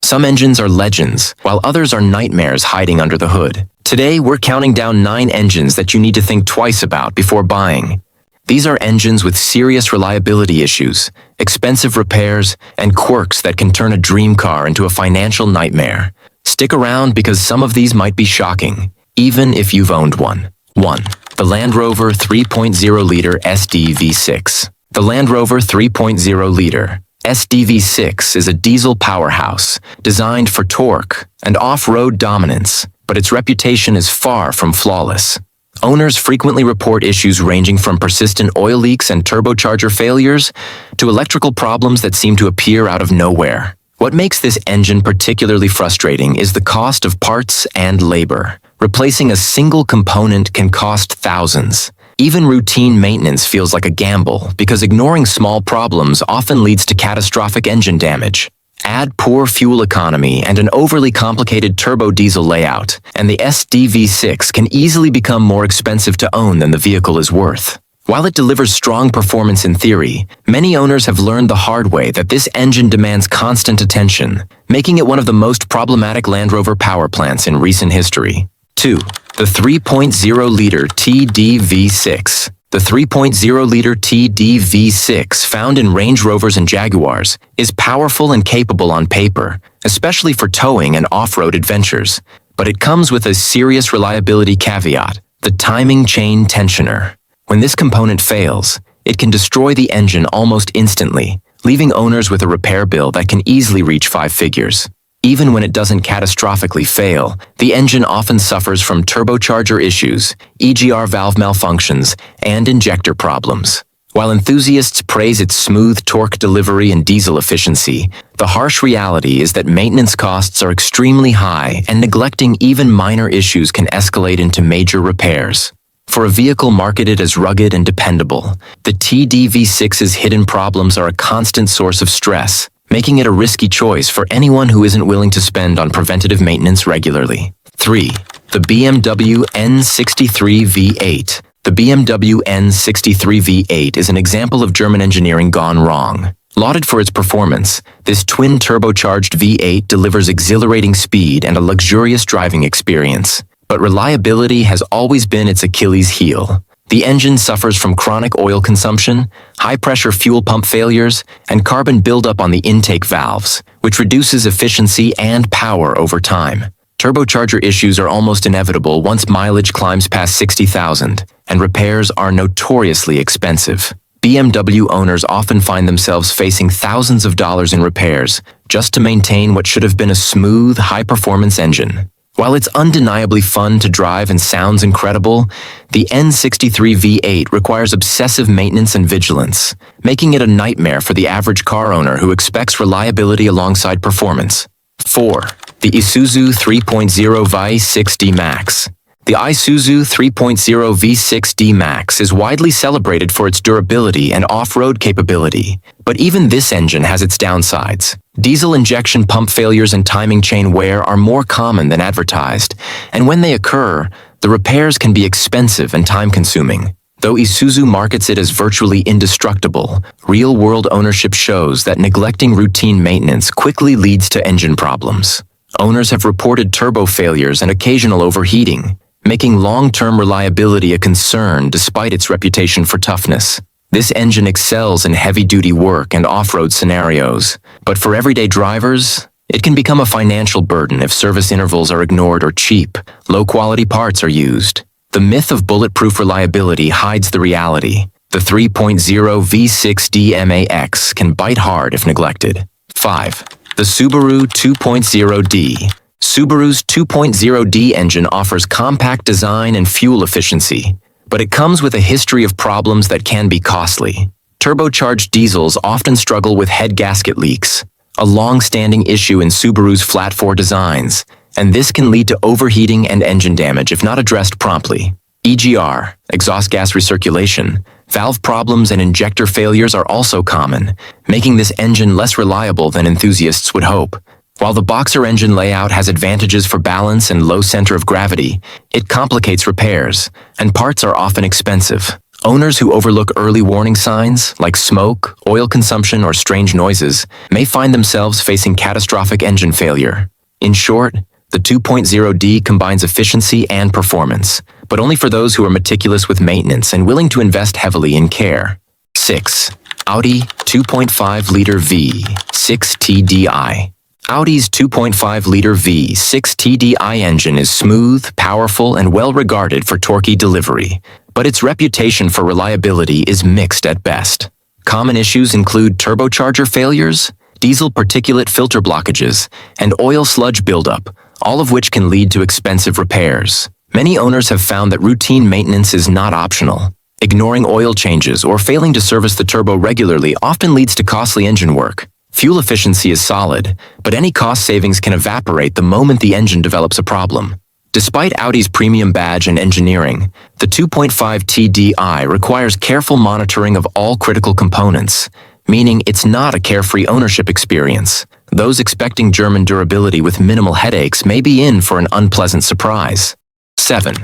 Some engines are legends, while others are nightmares hiding under the hood. Today, we're counting down 9 engines that you need to think twice about before buying. These are engines with serious reliability issues, expensive repairs, and quirks that can turn a dream car into a financial nightmare. Stick around because some of these might be shocking, even if you've owned one. 1. The Land Rover 3.0-liter SD V6. The Land Rover 3.0-liter SD V6 is a diesel powerhouse designed for torque and off-road dominance, but its reputation is far from flawless. Owners frequently report issues ranging from persistent oil leaks and turbocharger failures to electrical problems that seem to appear out of nowhere. What makes this engine particularly frustrating is the cost of parts and labor. Replacing a single component can cost thousands. Even routine maintenance feels like a gamble because ignoring small problems often leads to catastrophic engine damage. Add poor fuel economy and an overly complicated turbo diesel layout, and the SD V6 can easily become more expensive to own than the vehicle is worth. While it delivers strong performance in theory, many owners have learned the hard way that this engine demands constant attention, making it one of the most problematic Land Rover power plants in recent history. 2. The 3.0-liter TD V6. The 3.0-liter TD V6, found in Range Rovers and Jaguars, is powerful and capable on paper, especially for towing and off-road adventures. But it comes with a serious reliability caveat: the timing chain tensioner. When this component fails, it can destroy the engine almost instantly, leaving owners with a repair bill that can easily reach 5 figures. Even when it doesn't catastrophically fail, the engine often suffers from turbocharger issues, EGR valve malfunctions, and injector problems. While enthusiasts praise its smooth torque delivery and diesel efficiency, the harsh reality is that maintenance costs are extremely high, and neglecting even minor issues can escalate into major repairs. For a vehicle marketed as rugged and dependable, the TD V6's hidden problems are a constant source of stress, making it a risky choice for anyone who isn't willing to spend on preventative maintenance regularly. 3. The BMW N63 V8. The BMW N63 V8 is an example of German engineering gone wrong. Lauded for its performance, this twin-turbocharged V8 delivers exhilarating speed and a luxurious driving experience. But reliability has always been its Achilles heel. The engine suffers from chronic oil consumption, high-pressure fuel pump failures, and carbon buildup on the intake valves, which reduces efficiency and power over time. Turbocharger issues are almost inevitable once mileage climbs past 60,000, and repairs are notoriously expensive. BMW owners often find themselves facing thousands of dollars in repairs just to maintain what should have been a smooth, high-performance engine. While it's undeniably fun to drive and sounds incredible, the N63 V8 requires obsessive maintenance and vigilance, making it a nightmare for the average car owner who expects reliability alongside performance. 4. The Isuzu 3.0 V6 D-Max. The Isuzu 3.0 V6 D-Max is widely celebrated for its durability and off-road capability, but even this engine has its downsides. Diesel injection pump failures and timing chain wear are more common than advertised, and when they occur, the repairs can be expensive and time-consuming. Though Isuzu markets it as virtually indestructible, real-world ownership shows that neglecting routine maintenance quickly leads to engine problems. Owners have reported turbo failures and occasional overheating, making long-term reliability a concern despite its reputation for toughness. This engine excels in heavy-duty work and off-road scenarios, but for everyday drivers, it can become a financial burden if service intervals are ignored or cheap, low-quality parts are used. The myth of bulletproof reliability hides the reality. The 3.0 V6 D-Max can bite hard if neglected. 5. The Subaru 2.0D. Subaru's 2.0D engine offers compact design and fuel efficiency, but it comes with a history of problems that can be costly. Turbocharged diesels often struggle with head gasket leaks, a long-standing issue in Subaru's flat-4 designs, and this can lead to overheating and engine damage if not addressed promptly. EGR, exhaust gas recirculation, valve problems and injector failures are also common, making this engine less reliable than enthusiasts would hope. While the boxer engine layout has advantages for balance and low center of gravity, it complicates repairs, and parts are often expensive. Owners who overlook early warning signs, like smoke, oil consumption, or strange noises, may find themselves facing catastrophic engine failure. In short, the 2.0D combines efficiency and performance, but only for those who are meticulous with maintenance and willing to invest heavily in care. 6. Audi 2.5-liter V6 TDI. Audi's 2.5-liter V6 TDI engine is smooth, powerful, and well-regarded for torquey delivery, but its reputation for reliability is mixed at best. Common issues include turbocharger failures, diesel particulate filter blockages, and oil sludge buildup, all of which can lead to expensive repairs. Many owners have found that routine maintenance is not optional. Ignoring oil changes or failing to service the turbo regularly often leads to costly engine work. Fuel efficiency is solid, but any cost savings can evaporate the moment the engine develops a problem. Despite Audi's premium badge and engineering, the 2.5 TDI requires careful monitoring of all critical components, meaning it's not a carefree ownership experience. Those expecting German durability with minimal headaches may be in for an unpleasant surprise. 7.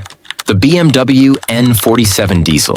The BMW N47 Diesel.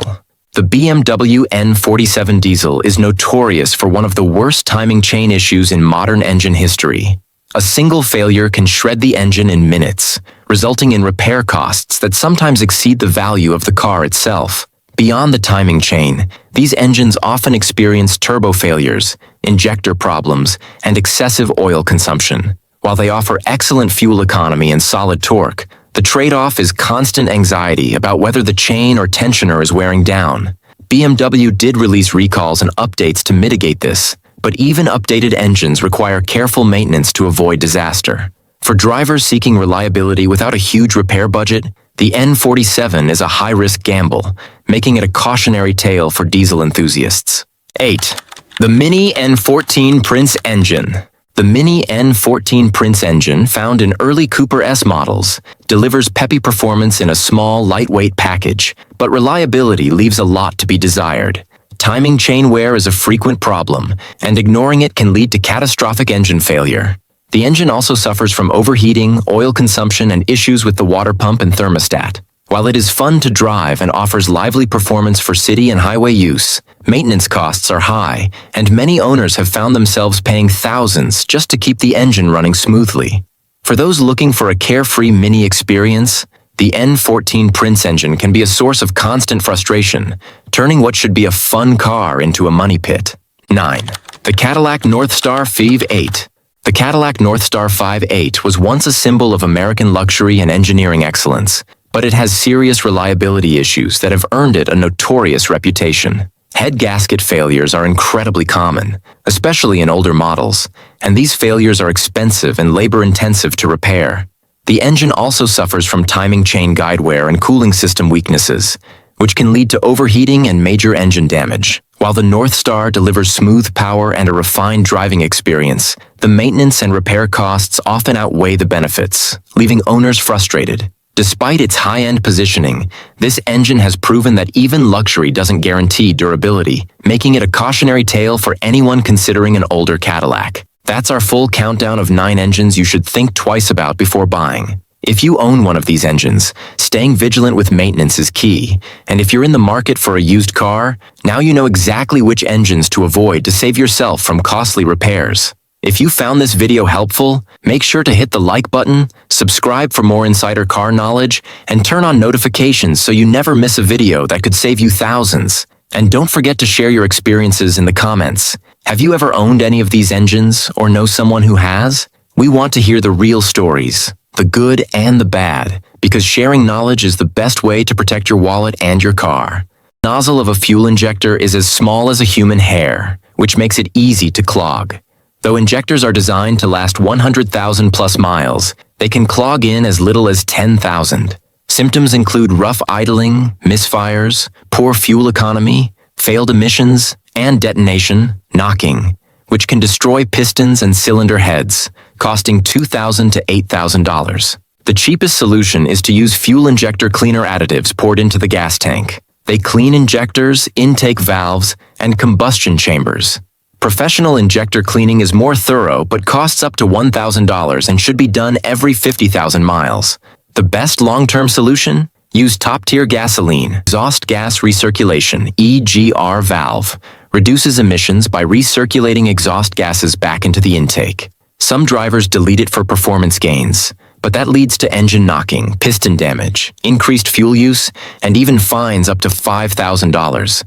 The BMW N47 Diesel is notorious for one of the worst timing chain issues in modern engine history. A single failure can shred the engine in minutes, resulting in repair costs that sometimes exceed the value of the car itself. Beyond the timing chain, these engines often experience turbo failures, injector problems, and excessive oil consumption. While they offer excellent fuel economy and solid torque, the trade-off is constant anxiety about whether the chain or tensioner is wearing down. BMW did release recalls and updates to mitigate this, but even updated engines require careful maintenance to avoid disaster. For drivers seeking reliability without a huge repair budget, the N47 is a high-risk gamble, making it a cautionary tale for diesel enthusiasts. 8. The Mini N14 Prince Engine. The Mini N14 Prince engine, found in early Cooper S models, delivers peppy performance in a small, lightweight package, but reliability leaves a lot to be desired. Timing chain wear is a frequent problem, and ignoring it can lead to catastrophic engine failure. The engine also suffers from overheating, oil consumption, and issues with the water pump and thermostat. While it is fun to drive and offers lively performance for city and highway use, maintenance costs are high, and many owners have found themselves paying thousands just to keep the engine running smoothly. For those looking for a carefree Mini experience, the N14 Prince engine can be a source of constant frustration, turning what should be a fun car into a money pit. 9. The Cadillac Northstar 5.8. The Cadillac Northstar 5.8 was once a symbol of American luxury and engineering excellence, but it has serious reliability issues that have earned it a notorious reputation. Head gasket failures are incredibly common, especially in older models, and these failures are expensive and labor-intensive to repair. The engine also suffers from timing chain guide wear and cooling system weaknesses, which can lead to overheating and major engine damage. While the Northstar delivers smooth power and a refined driving experience, the maintenance and repair costs often outweigh the benefits, leaving owners frustrated. Despite its high-end positioning, this engine has proven that even luxury doesn't guarantee durability, making it a cautionary tale for anyone considering an older Cadillac. That's our full countdown of 9 engines you should think twice about before buying. If you own one of these engines, staying vigilant with maintenance is key, and if you're in the market for a used car, now you know exactly which engines to avoid to save yourself from costly repairs. If you found this video helpful, make sure to hit the like button, subscribe for more insider car knowledge, and turn on notifications so you never miss a video that could save you thousands. And don't forget to share your experiences in the comments. Have you ever owned any of these engines or know someone who has? We want to hear the real stories, the good and the bad, because sharing knowledge is the best way to protect your wallet and your car. The nozzle of a fuel injector is as small as a human hair, which makes it easy to clog. Though injectors are designed to last 100,000 plus miles, they can clog in as little as 10,000. Symptoms include rough idling, misfires, poor fuel economy, failed emissions, and detonation, knocking, which can destroy pistons and cylinder heads, costing $2,000 to $8,000. The cheapest solution is to use fuel injector cleaner additives poured into the gas tank. They clean injectors, intake valves, and combustion chambers. Professional injector cleaning is more thorough but costs up to $1,000 and should be done every 50,000 miles. The best long-term solution? Use top-tier gasoline. Exhaust gas recirculation, EGR valve, reduces emissions by recirculating exhaust gases back into the intake. Some drivers delete it for performance gains, but that leads to engine knocking, piston damage, increased fuel use, and even fines up to $5,000.